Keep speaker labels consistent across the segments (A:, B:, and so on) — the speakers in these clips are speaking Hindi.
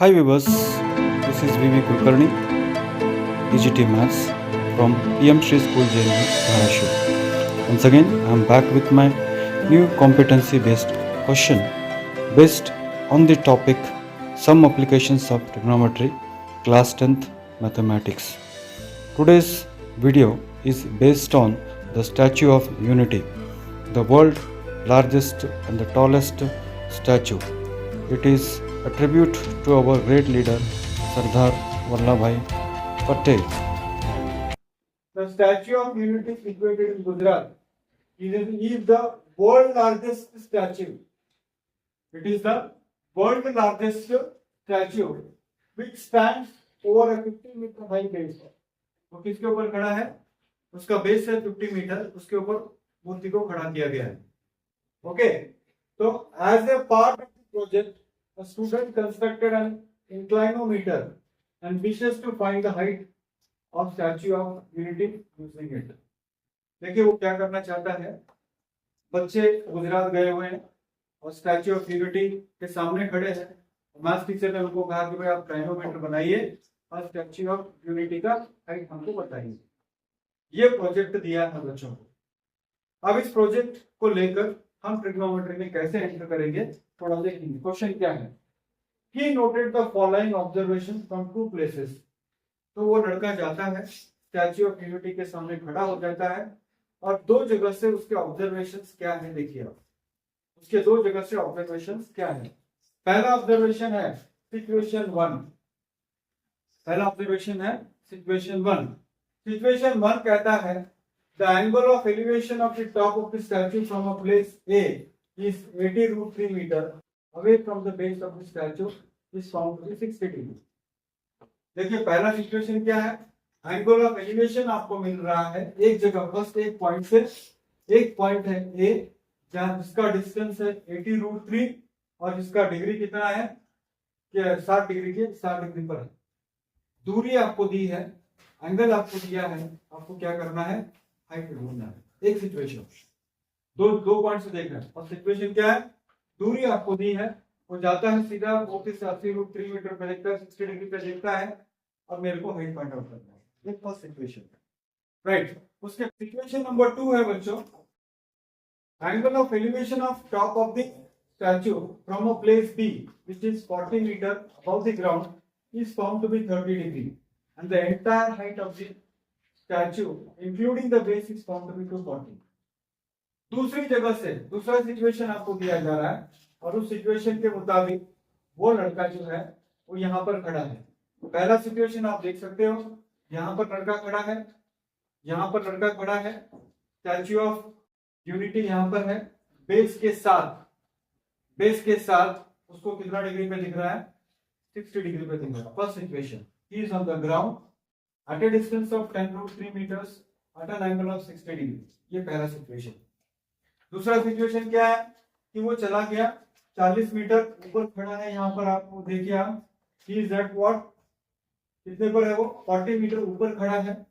A: Hi viewers, this is VV Kulkarni, EGT Maths from PM Shri School JNU, Dharashaw. Once again, I am back with my new competency-based question based on the topic Some Applications of Trigonometry, Class 10th Mathematics. Today's video is based on the Statue of Unity, the world's largest and the tallest statue. It is a tribute to our great leader Sardar Vallabhbhai Patel.
B: The Statue of Unity situated in Gujarat is the world largest statue. It is the world largest statue which stands over a 50-meter high base. वो किसके ऊपर खड़ा है? उसका बेस है 50 मीटर, उसके ऊपर मूर्ति को खड़ा किया गया है. ओके, तो as a part of the project, a student constructed an inclinometer and wishes to find the height of Statue of Unity using it. देखिए वो क्या करना चाहता है. बच्चे गुजरात गए हुए हैं और स्टैच्यू ऑफ यूनिटी के सामने खड़े हैं. मैथ्स टीचर ने उनको कहा कि भाई आप ट्राइनोमीटर बनाइए और स्टैच्यू ऑफ यूनिटी का हाइट हमको बताइए. ये प्रोजेक्ट दिया है बच्चों को. अब इस प्रोजेक्ट को लेकर हम ट्रिग्नोमेट्री में कैसे एंटर करेंगे थोड़ा देखेंगे. क्वेश्चन क्या है? He noted the following observation from two places. तो वो लड़का जाता है स्टैच्यू ऑफ यूनिटी के सामने खड़ा हो जाता है और दो जगह से उसके ऑब्जर्वेशंस क्या है देखिए आप. उसके दो जगह से ऑब्जर्वेशंस क्या है. पहला ऑब्जर्वेशन है सिचुएशन 1. पहला ऑब्जर्वेशन है सिचुएशन 1. सिचुएशन 1 कहता है the angle of elevation of the top of the statue from a place A is 80√3 metre away from the base of the statue is found to be 60 degree. देखिए पहला सिचुएशन क्या है. एंगल ऑफ एलिवेशन आपको मिल रहा है एक जगह, फर्स्ट एक पॉइंट से. एक पॉइंट है ए जहां जिसका डिस्टेंस है 80√3 और जिसका डिग्री कितना है कि 60 डिग्री के 60 डिग्री पर है. दूरी आपको दी है, एंगल आपको दिया है, आपको क्या करना है, हाइट ढूंढना है. एक सिचुएशन, दो पॉइंट से देखना है. और सिचुएशन क्या है, दूरी आपको दी है, वो जाता है सीधा 80√3 मीटर पे देखता है, 60 डिग्री पे देखता है और मेरे को हाइट फाइंड आउट करना है. ये फर्स्ट सिचुएशन, राइट. उसके सिचुएशन नंबर 2 है बच्चों, angle of elevation of top of the statue from a place B which is 40 metre above the ground is found to be 30 degree and the entire height of the statue including the base is found to be 240. दूसरी जगह से दूसरा सिचुएशन आपको दिया जा रहा है और उस सिचुएशन के मुताबिक वो लड़का जो है वो यहाँ पर खड़ा है. पहला सिचुएशन आप देख सकते हो, यहाँ पर लड़का खड़ा है, यहाँ पर लड़का खड़ा है, स्टैच्यू ऑफ यूनिटी यहाँ पर है, बेस के साथ उसको कितना डिग्री पे दिख रहा है, 60 डिग्री पे दिख रहा है. First situation, he is on the ground at a distance of 10√3 metres at an angle of 60 degree. ये पहला सिचुएशन. दूसरा सिचुएशन क्या है कि वो चला गया 40 मीटर ऊपर खड़ा है. यहाँ पर आपको देखिए आप, ही इज एट व्हाट, कितने पर है वो, 40 मीटर ऊपर खड़ा है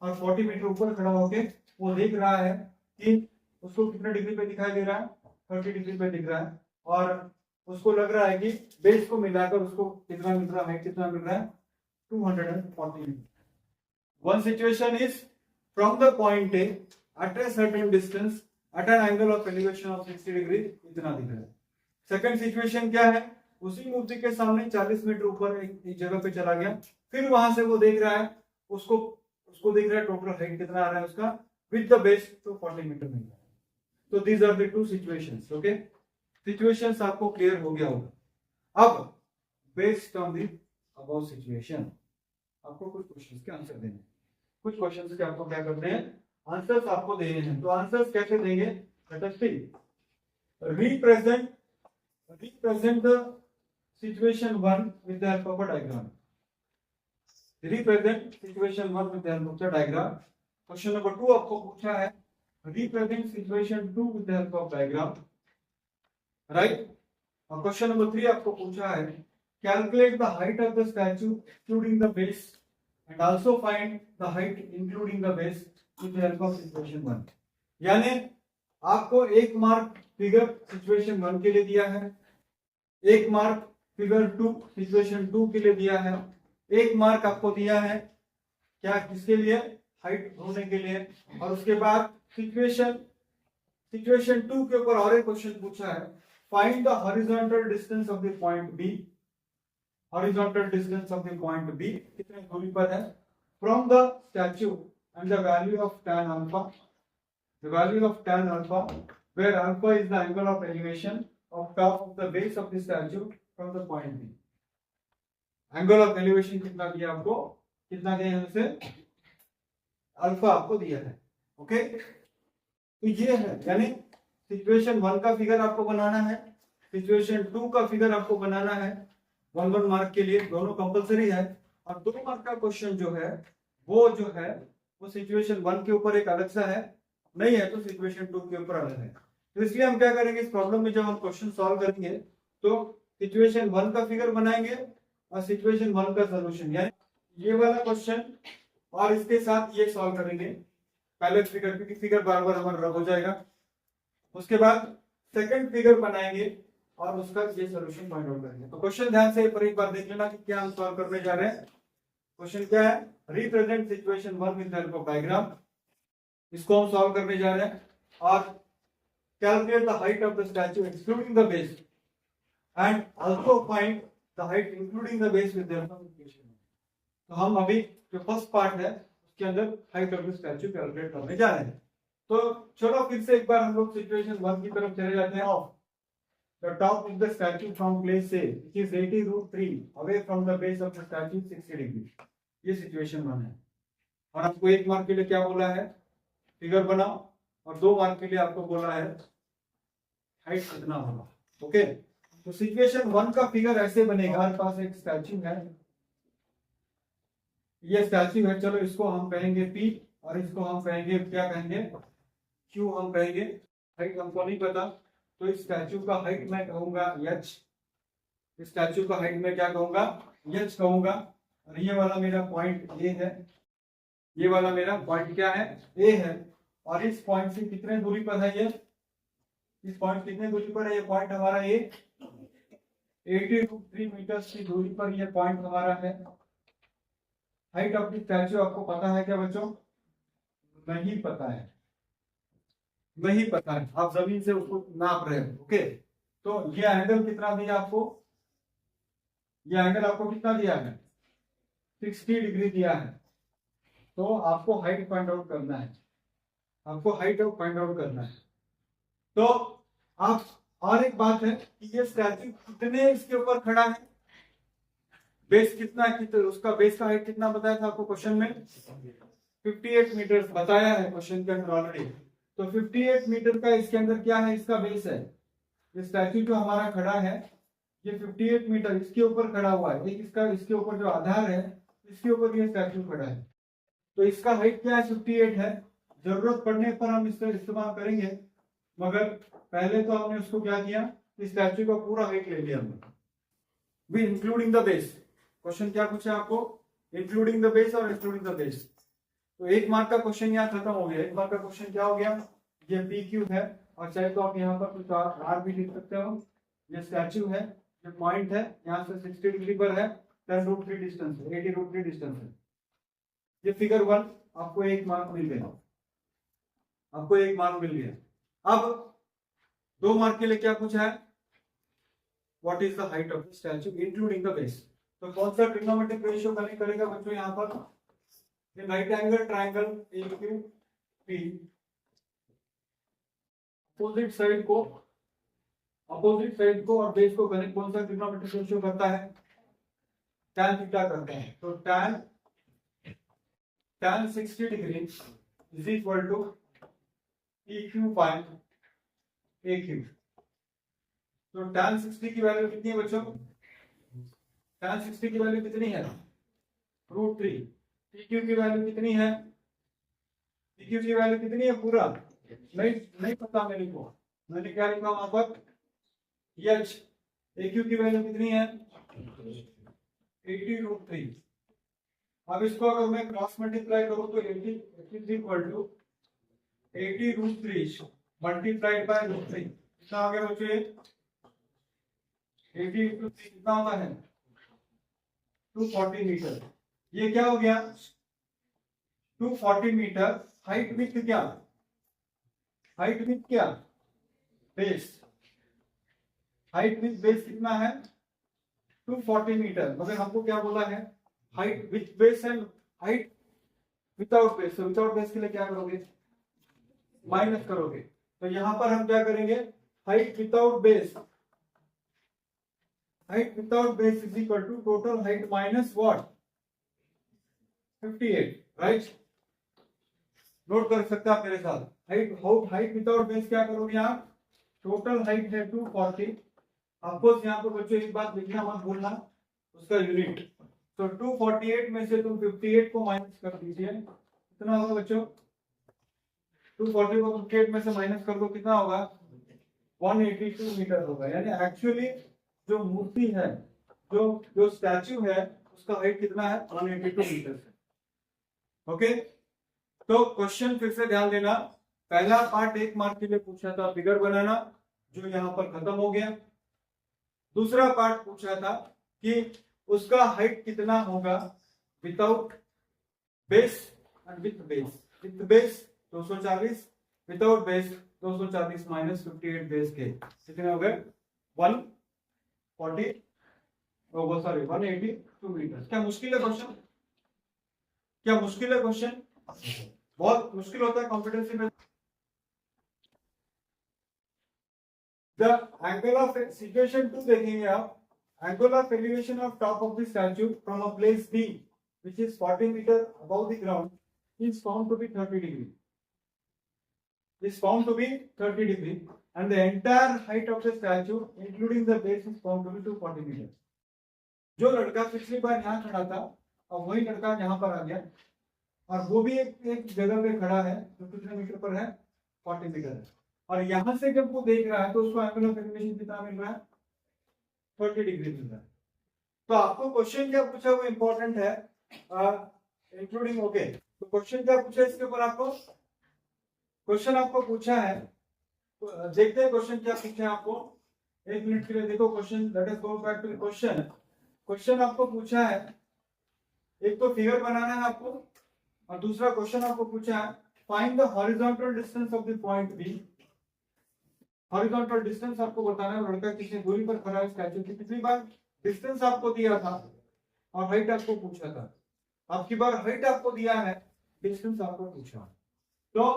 B: और 40 मीटर ऊपर खड़ा होके वो देख रहा है कि उसको कितने डिग्री पे दिखाई दे रहा है, 30 डिग्री पे दिख रहा है. और उसको लग रहा है कि बेस को मिलाकर उसको कितना मिल रहा है, कितना मिल रहा है, 240. One situation is from the point A at a certain distance at an angle of elevation of 60 degree इतना दिख रहा है. सेकंड सिचुएशन क्या है, उसी मूर्ति के सामने 40 मीटर ऊपर एक जगह पे चला गया, फिर वहां से वो देख रहा है, उसको देख रहा है टोटल हाइट कितना आ रहा है उसका विद द बेस तो 40 मीटर मिल रहा है. तो these are the two situations. Okay, situations आपको क्लियर हो गया होगा. अब based on the above situation आपको कुछ क्वेश्चंस के आंसर देने हैं. कुछ क्वेश्चंस के आपको क्या करने हैं, आंसर्स आपको देने हैं. तो आंसर्स कैसे देंगे, let us see. Represent the situation 1 with the help of a diagram. Represent situation 1 with the help of the diagram. Question number 2 आपको पूछा है represent situation 2 with the help of diagram, right? और question number 3 आपको पूछा है calculate the height of the statue including the base and also find the height including the base with the help of situation 1. यानी आपको 1 मार्क फिगर सिचुएशन 1 के लिए दिया है, 1 मार्क फिगर 2 सिचुएशन 2 के लिए दिया है। 1 मार्क आपको दिया है क्या, किसके लिए, हाइट ढूंढने के लिए। और उसके बाद सिचुएशन 2 के ऊपर और एक क्वेश्चन पूछा है, find the horizontal distance of the point B. Horizontal distance of the point B कितने दूरी पर है from the statue and the value of tan alpha, the value of tan alpha where alpha is the angle of elevation of top of the base of the statue from the point B. Angle of elevation कितना दिया आपको, कितना दिया यहाँ से, अल्फा आपको दिया है। ओके, तो ये है, यानी सिचुएशन 1 का फिगर आपको बनाना है, सिचुएशन 2 का फिगर आपको बनाना है। 1 मार्क के लिए दोनों कंपलसरी है। और 2 मार्क का क्वेश्चन जो है वो सिचुएशन 1 के ऊपर एक अलग सा है, नहीं है तो सिचुएशन 2 के ऊपर अलग है। तो इसलिए हम क्या करेंगे, इस प्रॉब्लम में जब हम क्वेश्चन सॉल्व करेंगे तो सिचुएशन 1 का फिगर बनाएंगे और सिचुएशन 1 का सॉल्यूशन, यानी ये वाला क्वेश्चन और इसके साथ ये सॉल्व करेंगे पहले फिगर, क्योंकि फिगर बार बार हमारा रब हो जाएगा। उसके बाद सेकंड फिगर बनाएंगे और उसका ये सॉल्यूशन फाइंड आउट करेंगे। तो क्वेश्चन ध्यान से एक बार देख लेना कि क्या हम सॉल्व करने जा रहे हैं। क्वेश्चन क्या है, represent situation 1 with the help of diagram. इसको हम सॉल्व करने जा रहे हैं। और calculate the height of the statue excluding the base and also find the height including the base with the help of equation. तो हम अभी जो फर्स्ट पार्ट है उसके अंदर height of the statue calculate करने जा रहे हैं। तो चलो फिर से एक बार हम लोग सिचुएशन 1 की तरफ चले जाते हैं। The top of the statue from place A, which is 80√3 away from the base of the statue 60 degree. ये सिचुएशन 1 है। और आपको 1 मार्क के लिए क्या बोला है, फिगर बनाओ, और 2 मार्क के लिए आपको बोला है हाइट कितना होगा। ओके, तो सिचुएशन 1 का फिगर ऐसे बनेगा, हमारे पास एक स्टैच्यू है, ये स्टैच्यू है, चलो इसको हम कहेंगे P और इसको हम कहेंगे, क्या कहेंगे, Q हम कहेंगे। हाइट हमको नहीं पता, तो इस स्टैच्यू का हाइट मैं कहूंगा h, इस स्टैच्यू का हाइट मैं क्या कहूंगा, h कहूंगा। और ये वाला मेरा पॉइंट A है, ये वाला मेरा पॉइंट क्या है, A है। और इस पॉइंट से कितने दूरी पर है ये, इस पॉइंट कितने दूरी पर है ये पॉइंट हमारा, A 80√3 मीटर की दूरी पर ये पॉइंट हमारा है। हाइट ऑफ द स्टैच्यू आपको पता है क्या बच्चों, नहीं पता है, नहीं पता है, आप जमीन से उसको नाप रहे हो। ओके, तो ये एंगल कितना दिया आपको, ये एंगल आपको कितना दिया है, 60 डिग्री दिया है। तो आपको हाइट फाइंड आउट करना है, आपको हाइट फाइंड आउट करना है। तो आप, और एक बात है कि ये स्टैच्यू कितने इसके ऊपर खड़ा है, बेस कितना है, उसका बेस का हाइट कितना बताया था आपको क्वेश्चन में, 58 मीटर बताया है क्वेश्चन के अंदर ऑलरेडी। तो 58 मीटर का इसके अंदर क्या है, इसका बेस है। ये स्टैच्यू जो हमारा खड़ा है ये 58 मीटर इसके ऊपर खड़ा हुआ है, एक इसका, इसके ऊपर जो आधार है इसके ऊपर ये स्टैच्यू खड़ा है। तो इसका हाइट क्या है, 58 है। जरूरत पड़ने पर हम इसका इस्तेमाल करेंगे, मगर पहले तो हमने उसको क्या किया, इस स्टैच्यू का पूरा हाइट ले लिया हमने, भी इंक्लूडिंग द बेस। क्वेश्चन क्या पूछा आपको, इंक्लूडिंग द बेस और इंक्लूडिंग द बेस। तो 1 मार्क का क्वेश्चन यहाँ खत्म हो गया। 1 मार्क का क्वेश्चन क्या हो गया, ये PQ है, और चाहे तो आप यहाँ पर कुछ R भी लिख सकते हो। ये स्टैच्यू है, ये पॉइंट है, यहाँ से 60 डिग्री पर है, 10√3 डिस्टेंस है, 80√3 डिस्टेंस है। ये फिगर 1 आपको 1 मार्क मिल गया, आपको 1 मार्क मिल गया। अब 2 मार्क के लिए क्या पूछा है, what is the height of the statue including the base. तो कौन सा ट्रिग्नोमेट्रिक रेशियो कनेक्ट करेगा बच्चों, यहाँ पर right angle triangle AQP opposite side को और बेस को कनेक्ट कौन सा ट्रिग्नोमेट्रिक रेशियो करता है, tan थीटा करता है। तो tan 60 degree is equal to PQ by AQ। तो tan 60 की वैल्यू कितनी है बच्चों, tan 60 की वैल्यू कितनी है, √3। PQ की वैल्यू कितनी है, PQ की वैल्यू कितनी है, पूरा नहीं पता मेरे को, मैंने क्या लिखा वहां पर, H। AQ की वैल्यू कितनी है, 80√3। अब इसको अगर मैं क्रॉस मल्टीप्लाई करूं तो 80 is equal to 80√3 multiplied by √3, कितना आ गया बच्चों, 80 into 3 कितना होता है 240 मीटर। ये क्या हो गया 240 मीटर। हाइट विथ क्या, हाइट विथ क्या, बेस, हाइट विथ बेस कितना है 240 मीटर। मगर हमको क्या बोला है height with base and height without base. तो विदाउट बेस के लिए क्या करोगे माइनस करोगे। तो यहां पर हम क्या करेंगे height without base, height without base is equal to total height minus what 58, right. Note कर सकते आप मेरे साथ। हाइट हाइट विदाउट बेस क्या करोगे आप, टोटल हाइट है 240। आपको यहाँ पर बच्चों एक बात लिखना मत भूलना उसका यूनिट। तो 248 में से तुम 58 को माइनस कर दीजिए, कितना होगा बच्चों 240 को 58 में से माइनस कर दो कितना होगा 182 मीटर होगा। यानी एक्चुअली जो मूर्ति है, जो जो स्टैच्यू है उसका हाइट कितना है 182 मीटर है। ओके, तो क्वेश्चन फिर से ध्यान देना। पहला पार्ट 1 मार्क के लिए पूछा था फिगर बनाना, जो यहाँ पर खत्म हो गया। दूसरा पार्ट पूछा था कि उसका हाइट कितना होगा without base and with base. With base 240, without base 240 minus 58 base के कितने हो गए 140 सॉरी 182 मीटर। क्या मुश्किल है क्वेश्चन, क्या मुश्किल है क्वेश्चन, बहुत मुश्किल होता है कॉम्पिटेंसी में। The angle of situation 2 देखेंगे आप, angle of elevation of top of the statue from a place D which is 40 meter above the ground is found to be 30 degree. Is found to be 30 degree and the entire height of the statue including the base is found to be 240 meter. जो लड़का पिछली बार यहाँ खड़ा था अब वही लड़का यहाँ पर आ गया और वो भी एक जगह पे खड़ा है जो कितने मीटर पर है 40 मीटर है। और यहां से जब वो देख रहा है तो उसको एंगल ऑफ एलिवेशन कितना मिल रहा है 30 डिग्री मिल रहा है। तो आपको क्वेश्चन क्या पूछा वो इंपॉर्टेंट है इंक्लूडिंग ओके। तो क्वेश्चन क्या पूछा इसके ऊपर आपको, क्वेश्चन आपको पूछा है, देखते हैं क्वेश्चन क्या पूछा है आपको। एक मिनट के लिए देखो question, let us go back to the question. Question आपको पूछा है, एक तो फिगर बनाना है आपको और दूसरा क्वेश्चन आपको पूछा है find the horizontal distance of the point B. Horizontal distance आपको बताना है लड़का कितनी दूरी पर खड़ा है स्टैच्यू की। पिछली बार डिस्टेंस आपको दिया था और हाइट आपको पूछा था, आपकी बार हाइट आपको दिया है डिस्टेंस आपको पूछा। तो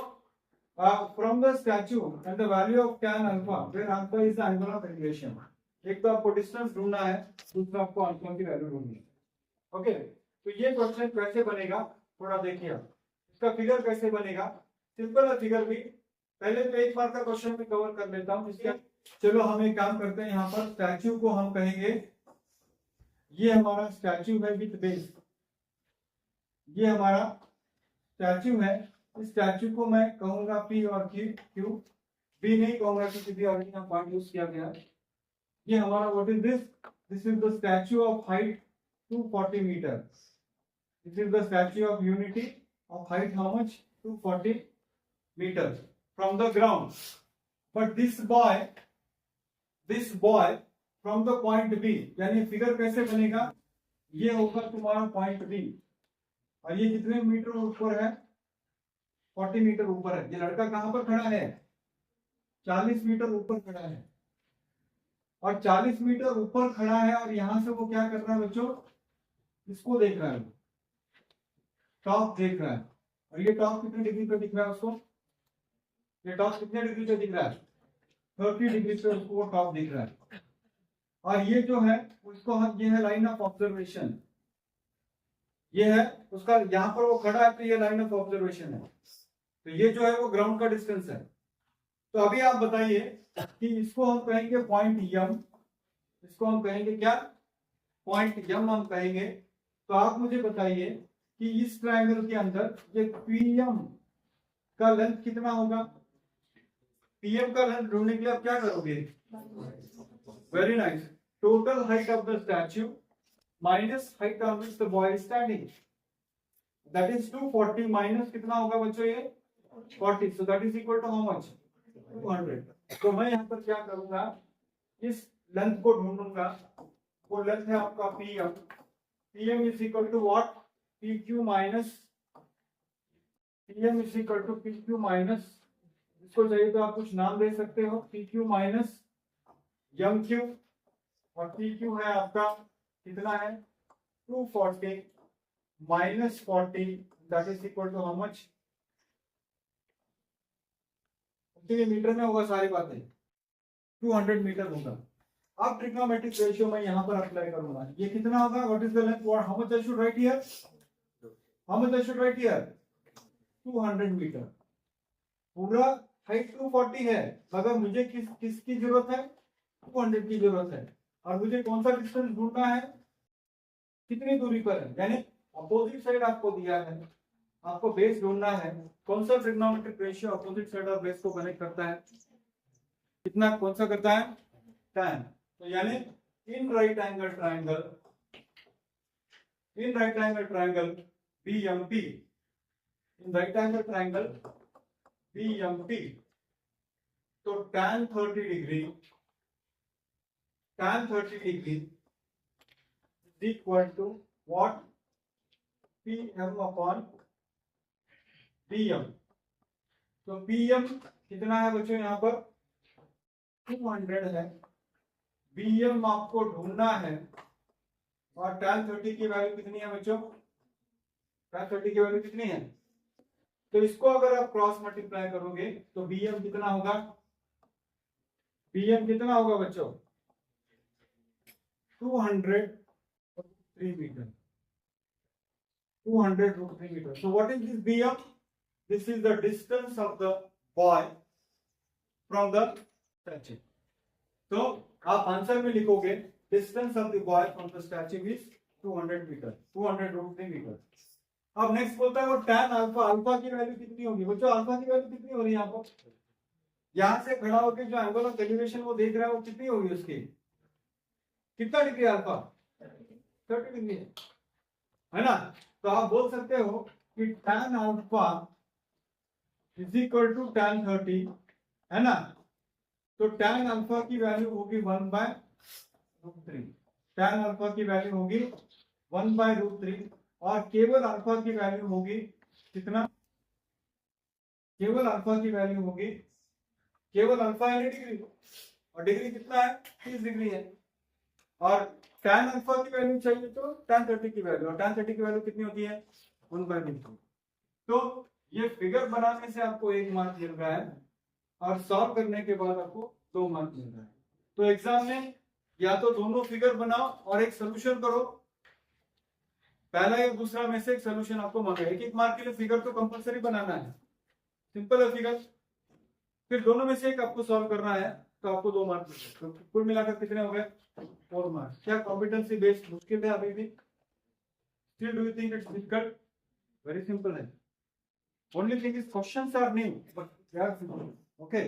B: from the statue and the value of tan alpha where alpha is the angle of elevation. एक तो आपको डिस्टेंस ढूंढना है, दूसरा आपको अल्फा की वैल्यू ढूंढनी है। ओके, तो ये क्वेश्चन कैसे बनेगा थोड़ा देखिए। इसका फिगर कैसे बनेगा, सिंपल है फिगर भी। पहले तो एक बार का क्वेश्चन में कवर कर लेता हूं इसका। चलो हम एक काम करते हैं, यहाँ पर स्टैच्यू को हम कहेंगे ये हमारा स्टैच्यू है विथ बेस, ये हमारा स्टैच्यू है। इस स्टैच्यू को मैं कहूंगा पी और क्यू, बी नहीं कहूंगा क्योंकि बी ऑलरेडी यहाँ पॉइंट यूज किया गया है। ये हमारा what is this, this is the statue of height 240 metre. This is the statue of Unity of height how much 240 meters from the ground. But this boy from the point B, यानी फिगर कैसे बनेगा, ये होगा तुम्हारा पॉइंट B और ये कितने मीटर ऊपर है 40 मीटर ऊपर है। ये लड़का कहां पर खड़ा है 40 मीटर ऊपर खड़ा है और 40 मीटर ऊपर खड़ा है और यहां से वो क्या कर रहा है बच्चों, इसको देख रहा है, टॉप देख रहा है। और ये टॉप कितने डिग्री पे दिख रहा है उसको, ये टॉप कितने डिग्री पे दिख रहा है 30 डिग्री पे उसको वो टॉप दिख रहा है। और ये जो है उसको हम, ये है लाइन ऑफ ऑब्जर्वेशन, ये है उसका, यहाँ पर वो खड़ा है तो ये लाइन ऑफ ऑब्जर्वेशन है। तो ये जो है वो ग्राउंड का डिस्टेंस है। तो अभी आप बताइए कि इसको हम कहेंगे पॉइंट यम, इसको हम कहेंगे क्या पॉइंट यम हम कहेंगे। तो आप मुझे बताइए कि इस ट्रायंगल के अंदर ये पीएम का लेंथ कितना होगा। पीएम का लेंथ ढूंढने के लिए आप क्या करोगे, very nice, total height of the statue minus height on which the boy is standing, that is 240 minus कितना होगा बच्चों ये 40, so that is equal to how much 200। तो मैं यहाँ पर क्या करूंगा, इस लेंथ को ढूंढूंगा, वो लेंथ है आपका PM. PM is equal to what, P Q minus, PM is equal to P Q minus, इसको चाहिए तो आप कुछ नाम दे सकते हो, P Q minus M Q, और पी क्यू है आपका कितना है 240 minus 40, that is equal to how much, metre में होगा सारी बातें, 200 मीटर होगा। अब ट्रिग्नोमेट्रिक रेशियो में यहां पर अप्लाई करूंगा, ये कितना होगा, what is the length, how much I should write here, how much I should write here 200 metre. पूरा हाइट 240 है, मगर मुझे किसकी जरूरत है, 200 की जरूरत है, और मुझे कौन सा डिस्टेंस ढूंढना है, कितनी दूरी पर है, यानी अपोजिट साइड आपको दिया है, आपको बेस ढूंढना है, कौन सा ट्रिग्नोमेट्रिक रेशियो अपोजिट साइड और बेस को कनेक्ट करता है, कितना, कौन सा करता है, tan। तो यानी in right angle triangle, in right angle triangle BMP, in right angle triangle BMP, तो tan 30 degree, tan 30 degree is equal to what, PM upon PM। तो PM कितना है बच्चों, यहाँ पर 200 है, BM आपको ढूंढना है, और tan 30 की वैल्यू कितनी है बच्चों, tan 30 की वैल्यू कितनी है, तो इसको अगर आप क्रॉस मल्टीप्लाई करोगे तो BM कितना होगा, BM कितना होगा बच्चों 203 metre, 203 metre. So what is this BM? This is the distance of the boy from the statue. तो आप आंसर में लिखोगे distance of the boy from the statue is 200 metre, 203 metre. अब नेक्स्ट बोलता है वो tan अल्फा, अल्फा की वैल्यू कितनी होगी बच्चों, अल्फा की वैल्यू कितनी हो रही है यहाँ पर, यहाँ से खड़ा होकर जो एंगल ऑफ एलिवेशन वो देख रहा है वो कितनी होगी उसकी, कितना डिग्री अल्फा, 30 डिग्री है ना। तो आप बोल सकते हो कि tan alpha is equal to tan 30, है ना। तो tan अल्फा की वैल्यू होगी 1/√3, tan अल्फा की वैल्यू होगी 1/√3, और केवल अल्फा की वैल्यू होगी कितना, केवल अल्फा की वैल्यू होगी, केवल अल्फा है डिग्री, और डिग्री कितना है 30 डिग्री है, और tan अल्फा की वैल्यू चाहिए तो tan 30 की वैल्यू, और tan 30 की वैल्यू कितनी होती है 1/√2। तो ये फिगर बनाने से आपको 1 मार्क मिल रहा है, और सॉल्व करने के बाद आपको 2 मार्क मिल रहा है। तो एग्जाम में या तो दोनों फिगर बनाओ और एक सोल्यूशन करो, पहला या दूसरा में से एक सोल्यूशन आपको मांगा, 1-1 मार्क के लिए फिगर तो कंपलसरी बनाना है, सिंपल है फिगर, फिर दोनों में से एक आपको सॉल्व करना है, तो आपको 2 मार्क मिलेंगे। तो कुल मिलाकर कितने हो गए 4 मार्क्स। क्या कॉम्पिटेंसी बेस्ड मुश्किल है अभी भी, still do you think it's difficult, very simple है, only thing is questions are new but they are simple, okay.